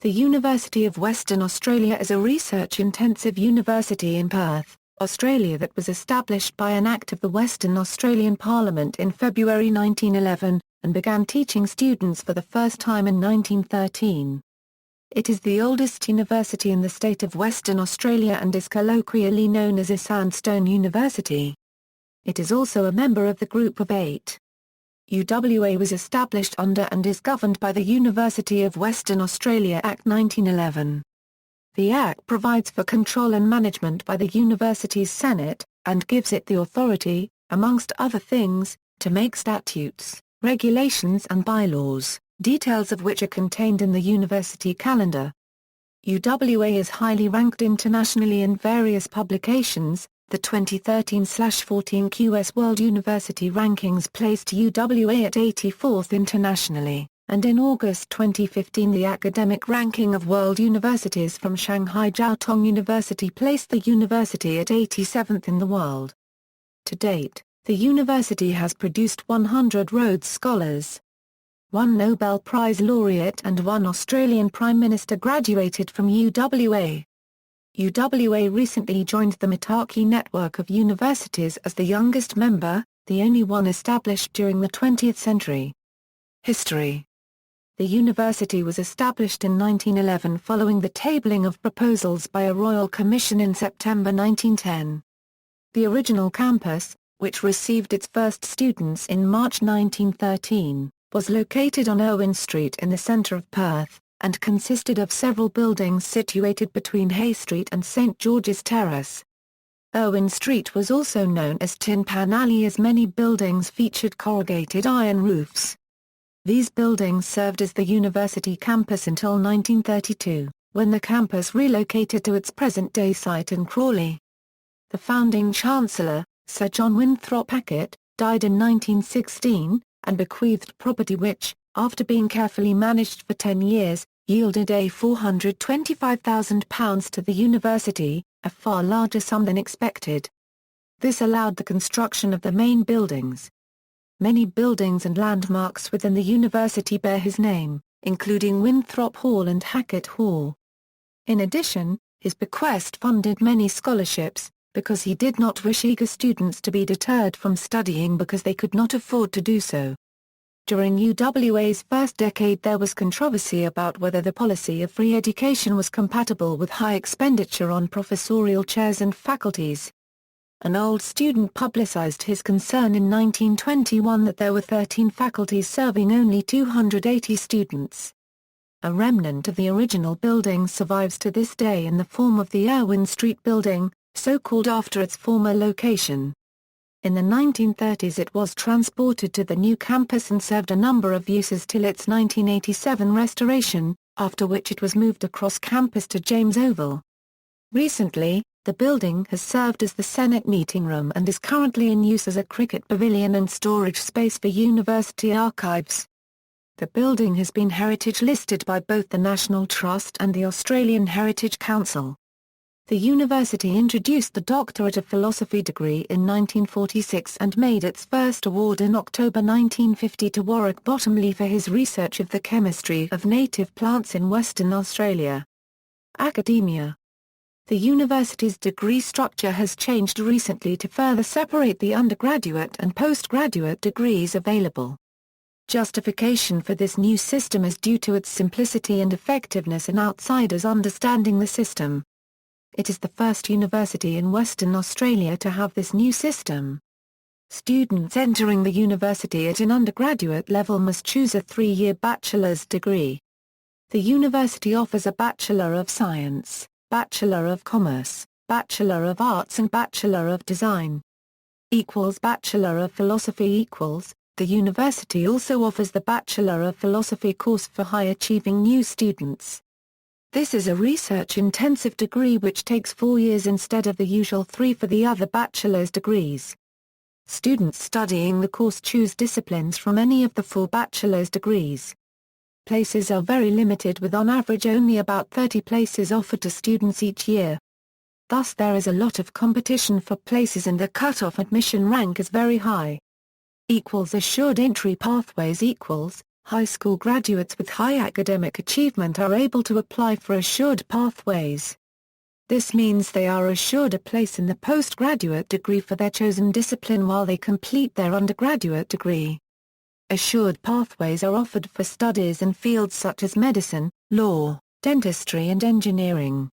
The University of Western Australia is a research-intensive university in Perth, Australia that was established by an Act of the Western Australian Parliament in February 1911, and began teaching students for the first time in 1913. It is the oldest university in the state of Western Australia and is colloquially known as a sandstone university. It is also a member of the Group of Eight. UWA was established under and is governed by the University of Western Australia Act 1911. The Act provides for control and management by the university's Senate, and gives it the authority, amongst other things, to make statutes, regulations and bylaws, details of which are contained in the university calendar. UWA is highly ranked internationally in various publications. The 2013/14 QS World University Rankings placed UWA at 84th internationally, and in August 2015 the Academic Ranking of World Universities from Shanghai Jiao Tong University placed the university at 87th in the world. To date, the university has produced 100 Rhodes Scholars. One Nobel Prize laureate and one Australian Prime Minister graduated from UWA. UWA recently joined the Mitaki network of universities as the youngest member, the only one established during the 20th century. History. The university was established in 1911 following the tabling of proposals by a royal commission in September 1910. The original campus, which received its first students in March 1913, was located on Owen Street in the centre of Perth, and consisted of several buildings situated between Hay Street and St George's Terrace. Owen Street was also known as Tin Pan Alley as many buildings featured corrugated iron roofs. These buildings served as the university campus until 1932, when the campus relocated to its present-day site in Crawley. The founding chancellor, Sir John Winthrop Hackett, died in 1916, and bequeathed property which, after being carefully managed for 10 years, yielded £425,000 to the university, a far larger sum than expected. This allowed the construction of the main buildings. Many buildings and landmarks within the university bear his name, including Winthrop Hall and Hackett Hall. In addition, his bequest funded many scholarships, because he did not wish eager students to be deterred from studying because they could not afford to do so. During UWA's first decade there was controversy about whether the policy of free education was compatible with high expenditure on professorial chairs and faculties. An old student publicized his concern in 1921 that there were 13 faculties serving only 280 students. A remnant of the original building survives to this day in the form of the Irwin Street building, so called after its former location. In the 1930s it was transported to the new campus and served a number of uses till its 1987 restoration, after which it was moved across campus to James Oval. Recently, the building has served as the Senate meeting room and is currently in use as a cricket pavilion and storage space for university archives. The building has been heritage listed by both the National Trust and the Australian Heritage Council. The university introduced the Doctorate of Philosophy degree in 1946 and made its first award in October 1950 to Warwick Bottomley for his research of the chemistry of native plants in Western Australia. Academia. The university's degree structure has changed recently to further separate the undergraduate and postgraduate degrees available. Justification for this new system is due to its simplicity and effectiveness in outsiders understanding the system. It is the first university in Western Australia to have this new system. Students entering the university at an undergraduate level must choose a 3-year bachelor's degree. The university offers a Bachelor of Science, Bachelor of Commerce, Bachelor of Arts and Bachelor of Design. Bachelor of Philosophy. The university also offers the Bachelor of Philosophy course for high-achieving new students. This is a research-intensive degree which takes 4 years instead of the usual 3 for the other bachelor's degrees. Students studying the course choose disciplines from any of the 4 bachelor's degrees. Places are very limited with on average only about 30 places offered to students each year. Thus there is a lot of competition for places and the cut-off admission rank is very high. Assured entry pathways. High school graduates with high academic achievement are able to apply for assured pathways. This means they are assured a place in the postgraduate degree for their chosen discipline while they complete their undergraduate degree. Assured pathways are offered for studies in fields such as medicine, law, dentistry and engineering.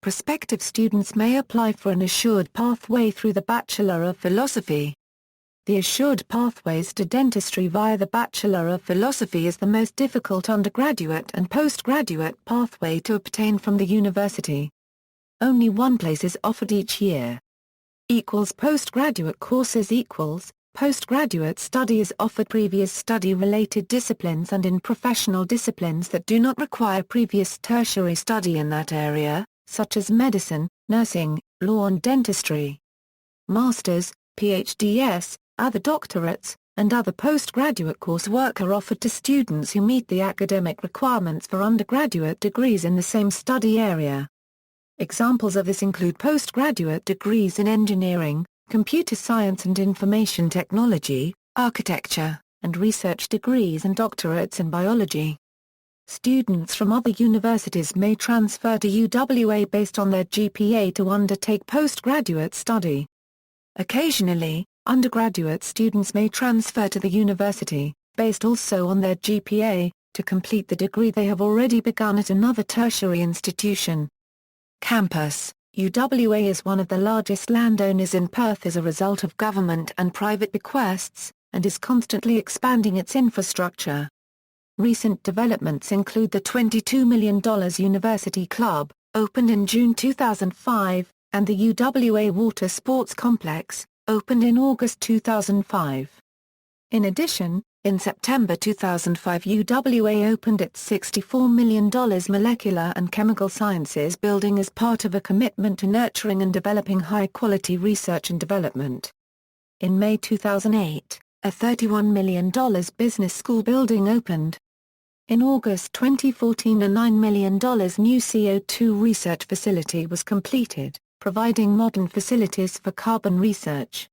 Prospective students may apply for an assured pathway through the Bachelor of Philosophy. The assured pathways to dentistry via the Bachelor of Philosophy is the most difficult undergraduate and postgraduate pathway to obtain from the university. Only one place is offered each year. Postgraduate courses postgraduate study is offered previous study-related disciplines and in professional disciplines that do not require previous tertiary study in that area, such as medicine, nursing, law and dentistry. Masters, PhDs, other doctorates, and other postgraduate coursework are offered to students who meet the academic requirements for undergraduate degrees in the same study area. Examples of this include postgraduate degrees in engineering, computer science and information technology, architecture, and research degrees and doctorates in biology. Students from other universities may transfer to UWA based on their GPA to undertake postgraduate study. Occasionally, undergraduate students may transfer to the university, based also on their GPA, to complete the degree they have already begun at another tertiary institution. Campus: UWA is one of the largest landowners in Perth as a result of government and private bequests, and is constantly expanding its infrastructure. Recent developments include the $22 million University Club, opened in June 2005, and the UWA Water Sports Complex, opened in August 2005. In addition, in September 2005 UWA opened its $64 million Molecular and Chemical Sciences building as part of a commitment to nurturing and developing high-quality research and development. In May 2008, a $31 million business school building opened. In August 2014 a $9 million new CO2 research facility was completed, providing modern facilities for carbon research.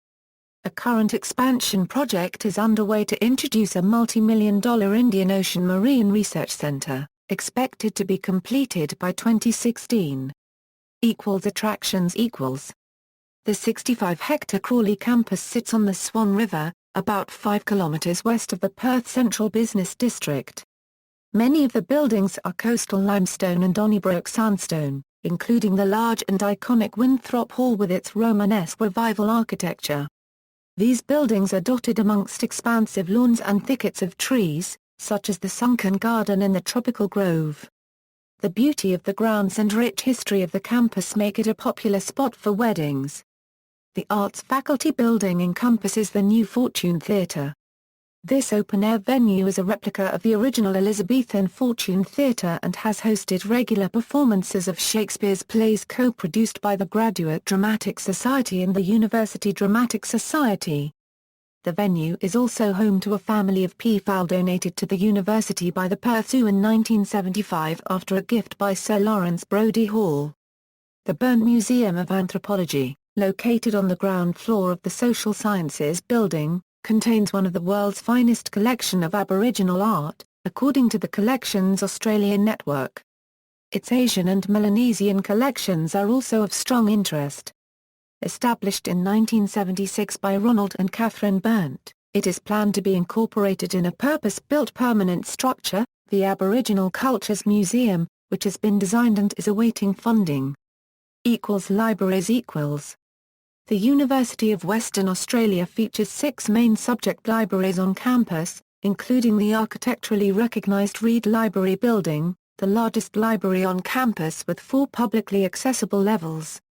A current expansion project is underway to introduce a multi-million-dollar Indian Ocean Marine Research Center, expected to be completed by 2016. Attractions. The 65-hectare Crawley campus sits on the Swan River, about 5 kilometers west of the Perth Central Business District. Many of the buildings are coastal limestone and Donnybrook sandstone, including the large and iconic Winthrop Hall with its Romanesque Revival architecture. These buildings are dotted amongst expansive lawns and thickets of trees, such as the sunken garden in the tropical grove. The beauty of the grounds and rich history of the campus make it a popular spot for weddings. The Arts Faculty building encompasses the new Fortune Theatre. This open-air venue is a replica of the original Elizabethan Fortune Theatre and has hosted regular performances of Shakespeare's plays co-produced by the Graduate Dramatic Society and the University Dramatic Society. The venue is also home to a family of peafowl donated to the university by the Perth Zoo in 1975 after a gift by Sir Lawrence Brodie Hall. The Burnt Museum of Anthropology, located on the ground floor of the Social Sciences Building, contains one of the world's finest collection of Aboriginal art, according to the Collections Australian network. Its Asian and Melanesian collections are also of strong interest. Established in 1976 by Ronald and Catherine Burnt, it is planned to be incorporated in a purpose-built permanent structure, the Aboriginal Cultures Museum, which has been designed and is awaiting funding. Libraries. The University of Western Australia features 6 main subject libraries on campus, including the architecturally recognised Reed Library building, the largest library on campus with 4 publicly accessible levels.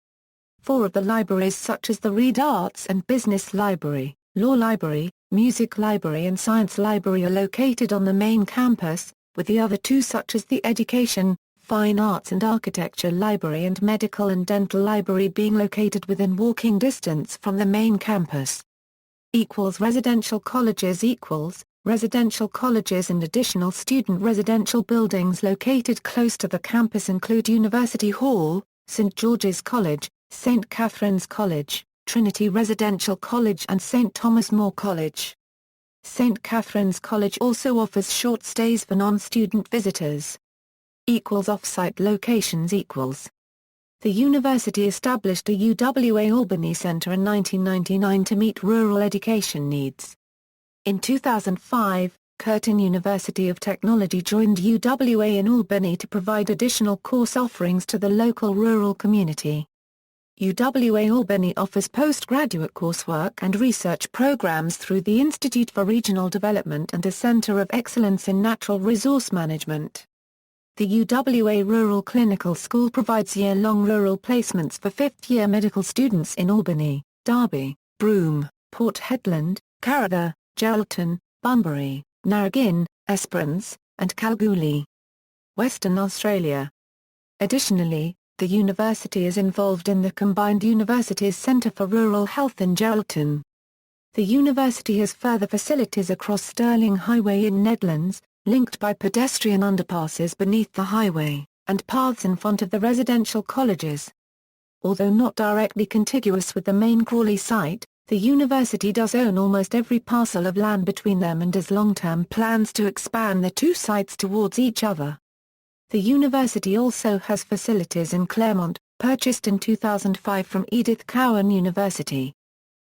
4 of the libraries such as the Reed Arts and Business Library, Law Library, Music Library and Science Library are located on the main campus, with the other 2 such as the Education, Fine Arts and Architecture Library and Medical and Dental Library being located within walking distance from the main campus. Residential colleges. Residential colleges and additional student residential buildings located close to the campus include University Hall, St George's College, St Catherine's College, Trinity Residential College and St Thomas More College. St. Catherine's College also offers short stays for non-student visitors. Off-site locations equals. The university established a UWA Albany Center in 1999 to meet rural education needs. In 2005, Curtin University of Technology joined UWA in Albany to provide additional course offerings to the local rural community. UWA Albany offers postgraduate coursework and research programs through the Institute for Regional Development and a Center of Excellence in Natural Resource Management. The UWA Rural Clinical School provides year-long rural placements for fifth-year medical students in Albany, Derby, Broome, Port Hedland, Carrara, Geraldton, Bunbury, Narrogin, Esperance, and Kalgoorlie. Western Australia. Additionally, the university is involved in the Combined Universities Centre for Rural Health in Geraldton. The university has further facilities across Stirling Highway in Nedlands, linked by pedestrian underpasses beneath the highway, and paths in front of the residential colleges. Although not directly contiguous with the main Crawley site, the university does own almost every parcel of land between them and has long-term plans to expand the two sites towards each other. The university also has facilities in Claremont, purchased in 2005 from Edith Cowan University.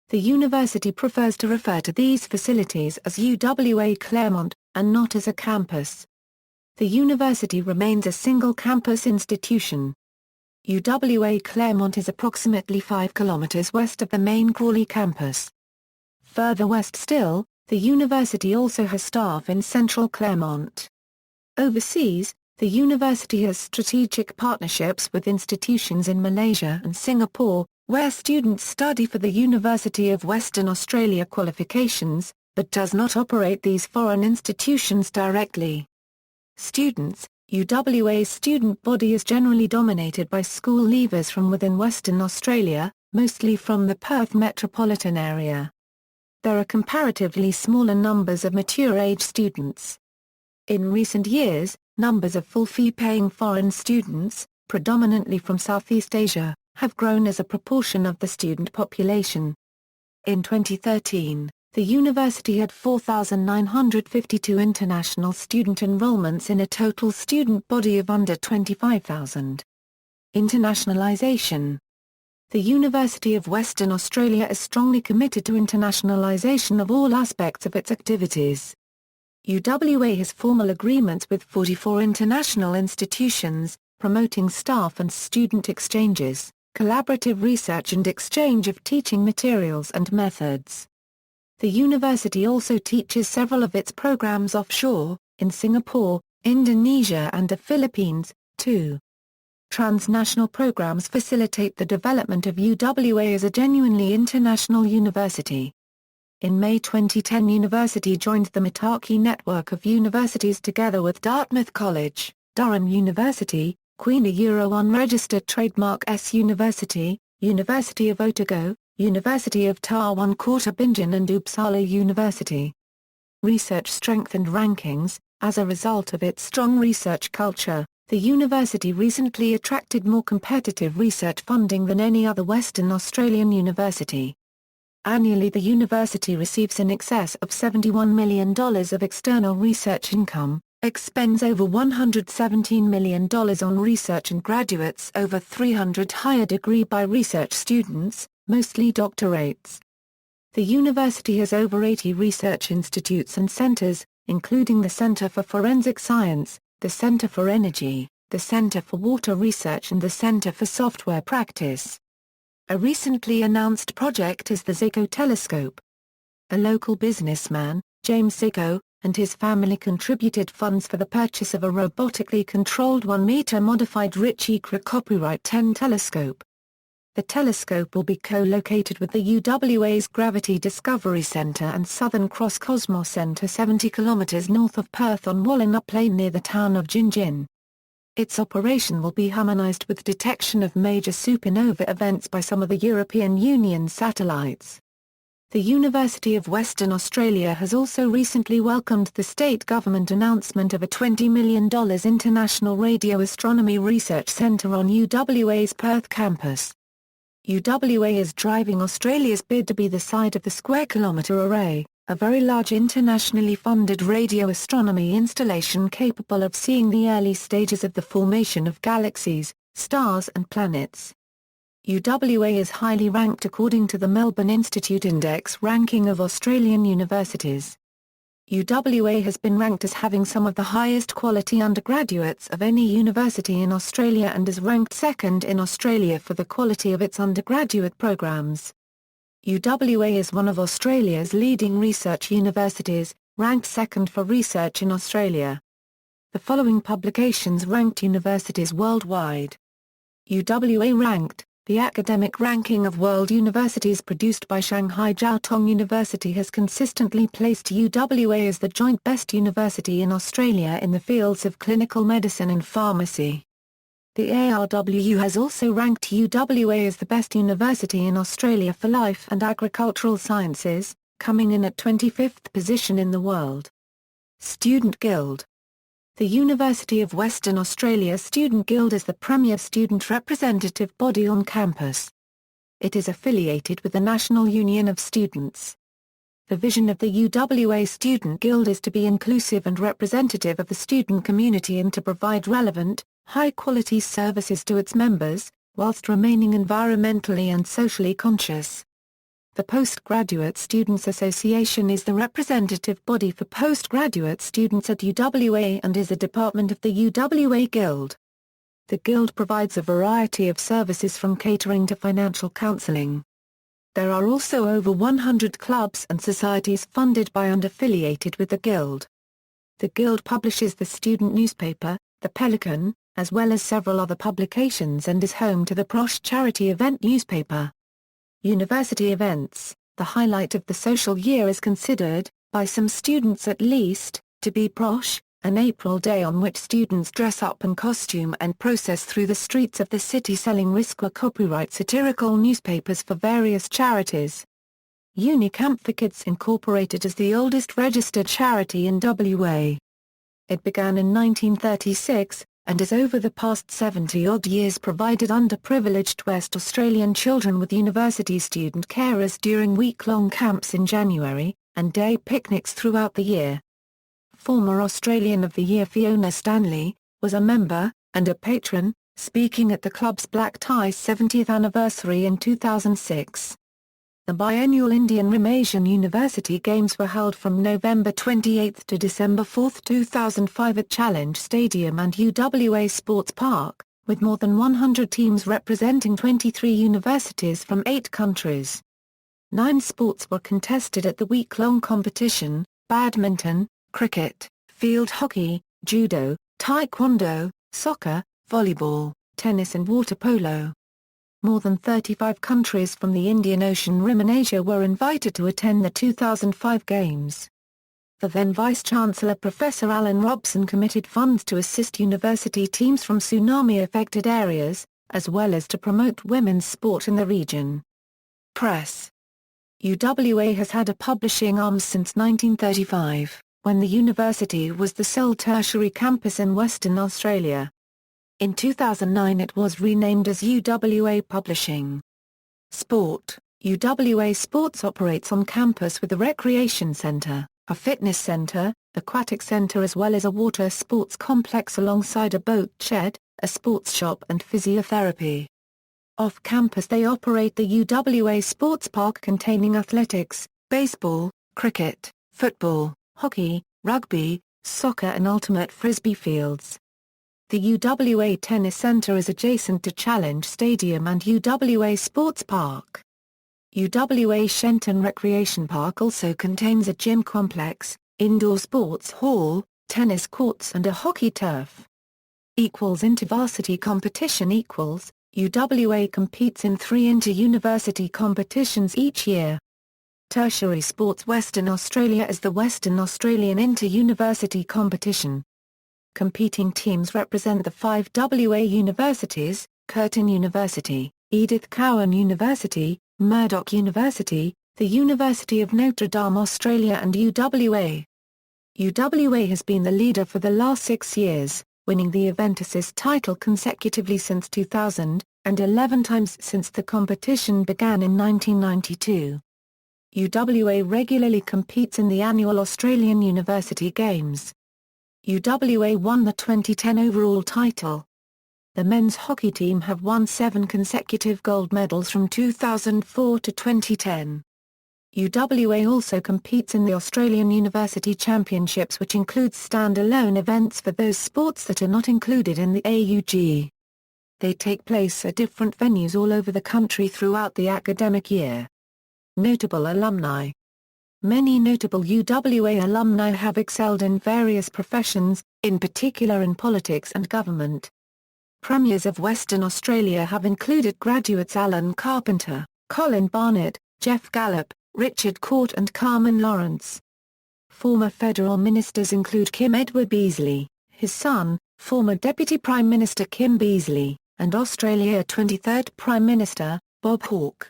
The university prefers to refer to these facilities as UWA Claremont, and not as a campus. The university remains a single-campus institution. UWA Claremont is approximately 5 kilometers west of the main Crawley campus. Further west still, the university also has staff in central Claremont. Overseas, the university has strategic partnerships with institutions in Malaysia and Singapore, where students study for the University of Western Australia qualifications, but does not operate these foreign institutions directly. Students, UWA's student body is generally dominated by school leavers from within Western Australia, mostly from the Perth metropolitan area. There are comparatively smaller numbers of mature-age students. In recent years, numbers of full-fee-paying foreign students, predominantly from Southeast Asia, have grown as a proportion of the student population. In 2013, the university had 4,952 international student enrollments in a total student body of under 25,000. Internationalization. The University of Western Australia is strongly committed to internationalization of all aspects of its activities. UWA has formal agreements with 44 international institutions, promoting staff and student exchanges, collaborative research and exchange of teaching materials and methods. The university also teaches several of its programs offshore, in Singapore, Indonesia and the Philippines, too. Transnational programs facilitate the development of UWA as a genuinely international university. In May 2010 university joined the Mitaki network of universities together with Dartmouth College, Durham University, Queen Euro unregistered trademark S University, University of Otago, University of Taiwan Kota Bingen and Uppsala University. Research strength and rankings. As a result of its strong research culture, the university recently attracted more competitive research funding than any other Western Australian university. Annually the university receives in excess of $71 million of external research income, expends over $117 million on research and graduates over 300 higher degree by research students, mostly doctorates. The university has over 80 research institutes and centers, including the Center for Forensic Science, the Center for Energy, the Center for Water Research and the Center for Software Practice. A recently announced project is the Zico Telescope. A local businessman, James Zico, and his family contributed funds for the purchase of a robotically controlled 1-meter modified Ritchie-Crooke Copyright 10 telescope. The telescope will be co-located with the UWA's Gravity Discovery Centre and Southern Cross Cosmos Centre 70 km north of Perth on Wallina Plain near the town of Gingin. Its operation will be harmonised with detection of major supernova events by some of the European Union satellites. The University of Western Australia has also recently welcomed the state government announcement of a $20 million International Radio Astronomy Research Centre on UWA's Perth campus. UWA is driving Australia's bid to be the site of the Square Kilometre Array, a very large internationally funded radio astronomy installation capable of seeing the early stages of the formation of galaxies, stars and planets. UWA is highly ranked according to the Melbourne Institute Index ranking of Australian universities. UWA has been ranked as having some of the highest quality undergraduates of any university in Australia and is ranked second in Australia for the quality of its undergraduate programs. UWA is one of Australia's leading research universities, ranked second for research in Australia. The following publications ranked universities worldwide. UWA Ranked, the academic ranking of world universities produced by Shanghai Jiao Tong University has consistently placed UWA as the joint best university in Australia in the fields of clinical medicine and pharmacy. The ARWU has also ranked UWA as the best university in Australia for life and agricultural sciences, coming in at 25th position in the world. Student Guild. The University of Western Australia Student Guild is the premier student representative body on campus. It is affiliated with the National Union of Students. The vision of the UWA Student Guild is to be inclusive and representative of the student community and to provide relevant, high-quality services to its members, whilst remaining environmentally and socially conscious. The Postgraduate Students Association is the representative body for postgraduate students at UWA and is a department of the UWA Guild. The Guild provides a variety of services from catering to financial counselling. There are also over 100 clubs and societies funded by and affiliated with the Guild. The Guild publishes the student newspaper, The Pelican, as well as several other publications and is home to the Prosh charity event newspaper. University events. The highlight of the social year is considered, by some students at least, to be Prosh, an April day on which students dress up in costume and process through the streets of the city selling risk or copyright satirical newspapers for various charities. Unicamp for Kids Incorporated is the oldest registered charity in WA. It began in 1936, and has over the past 70-odd years provided underprivileged West Australian children with university student carers during week-long camps in January, and day picnics throughout the year. Former Australian of the Year Fiona Stanley, was a member, and a patron, speaking at the club's Black Tie 70th anniversary in 2006. The biennial Indian Rim Asian University Games were held from November 28 to December 4, 2005 at Challenge Stadium and UWA Sports Park, with more than 100 teams representing 23 universities from 8 countries. 9 sports were contested at the week-long competition: badminton, cricket, field hockey, judo, taekwondo, soccer, volleyball, tennis and water polo. More than 35 countries from the Indian Ocean Rim and Asia were invited to attend the 2005 Games. The then Vice-Chancellor Professor Alan Robson committed funds to assist university teams from tsunami-affected areas, as well as to promote women's sport in the region. Press. UWA has had a publishing arm since 1935, when the university was the sole tertiary campus in Western Australia. In 2009 it was renamed as UWA Publishing. Sport. UWA Sports operates on campus with a recreation centre, a fitness centre, aquatic centre as well as a water sports complex alongside a boat shed, a sports shop and physiotherapy. Off campus they operate the UWA Sports Park containing athletics, baseball, cricket, football, hockey, rugby, soccer and ultimate frisbee fields. The UWA Tennis Centre is adjacent to Challenge Stadium and UWA Sports Park. UWA Shenton Recreation Park also contains a gym complex, indoor sports hall, tennis courts and a hockey turf. Intervarsity competition UWA competes in 3 inter-university competitions each year. Tertiary sports Western Australia is the Western Australian Inter-University Competition. Competing teams represent the 5 WA universities: Curtin University, Edith Cowan University, Murdoch University, the University of Notre Dame Australia and UWA. UWA has been the leader for the last 6 years, winning the event assist title consecutively since 2000, and 11 times since the competition began in 1992. UWA regularly competes in the annual Australian University Games. UWA won the 2010 overall title. The men's hockey team have won 7 consecutive gold medals from 2004 to 2010. UWA also competes in the Australian University Championships, which includes stand-alone events for those sports that are not included in the AUG. They take place at different venues all over the country throughout the academic year. Notable alumni. Many notable UWA alumni have excelled in various professions, in particular in politics and government. Premiers of Western Australia have included graduates Alan Carpenter, Colin Barnett, Jeff Gallop, Richard Court and Carmen Lawrence. Former federal ministers include Kim Edward Beazley, his son, former Deputy Prime Minister Kim Beazley, and Australia's 23rd Prime Minister, Bob Hawke.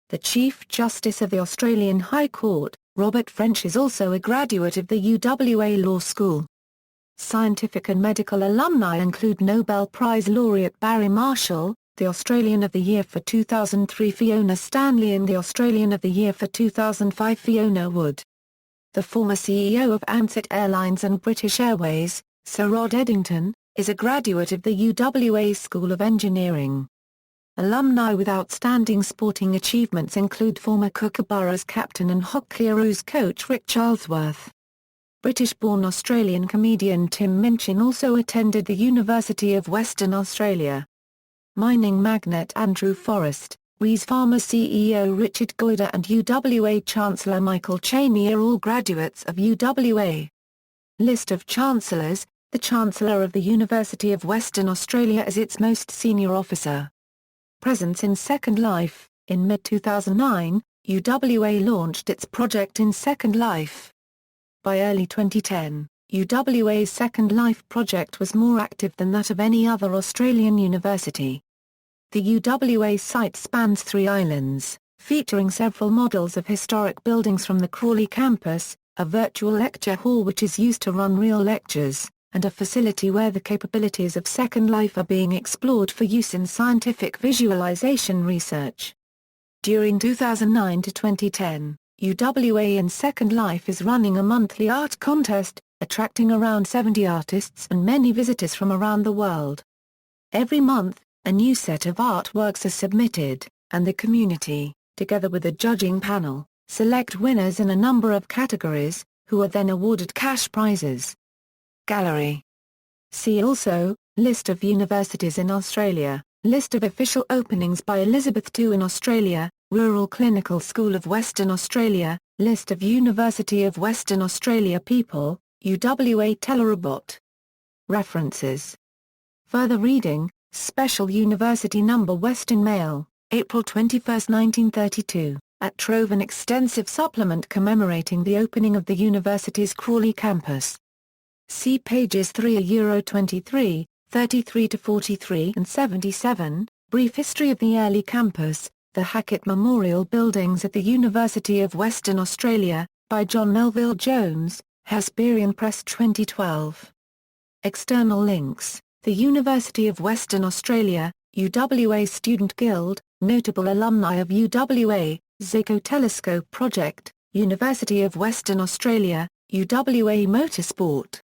The Chief Justice of the Australian High Court, Robert French, is also a graduate of the UWA Law School. Scientific and medical alumni include Nobel Prize laureate Barry Marshall, the Australian of the Year for 2003 Fiona Stanley and the Australian of the Year for 2005 Fiona Wood. The former CEO of Ansett Airlines and British Airways, Sir Rod Eddington, is a graduate of the UWA School of Engineering. Alumni with outstanding sporting achievements include former Kookaburras captain and Hockeyroos coach Rick Charlesworth. British-born Australian comedian Tim Minchin also attended the University of Western Australia. Mining magnate Andrew Forrest, Rees Farmer CEO Richard Goyder and UWA Chancellor Michael Chaney are all graduates of UWA. List of Chancellors. The Chancellor of the University of Western Australia is its most senior officer. Presence in Second Life. In mid-2009, UWA launched its project in Second Life. By early 2010, UWA's Second Life project was more active than that of any other Australian university. The UWA site spans 3 islands, featuring several models of historic buildings from the Crawley campus, a virtual lecture hall which is used to run real lectures, and a facility where the capabilities of Second Life are being explored for use in scientific visualization research. During 2009 to 2010, UWA in Second Life is running a monthly art contest, attracting around 70 artists and many visitors from around the world. Every month, a new set of artworks are submitted, and the community, together with a judging panel, select winners in a number of categories, who are then awarded cash prizes. Gallery. See also, List of universities in Australia, List of official openings by Elizabeth II in Australia, Rural Clinical School of Western Australia, List of University of Western Australia people, UWA Telerobot. References. Further reading, Special University Number Western Mail, April 21, 1932, at Trove, an extensive supplement commemorating the opening of the university's Crawley campus. See pages 3-23, 33-43 and 77, Brief History of the Early Campus, the Hackett Memorial Buildings at the University of Western Australia, by John Melville Jones, Hesperian Press 2012. External links, the University of Western Australia, UWA Student Guild, Notable Alumni of UWA, Zico Telescope Project, University of Western Australia, UWA Motorsport.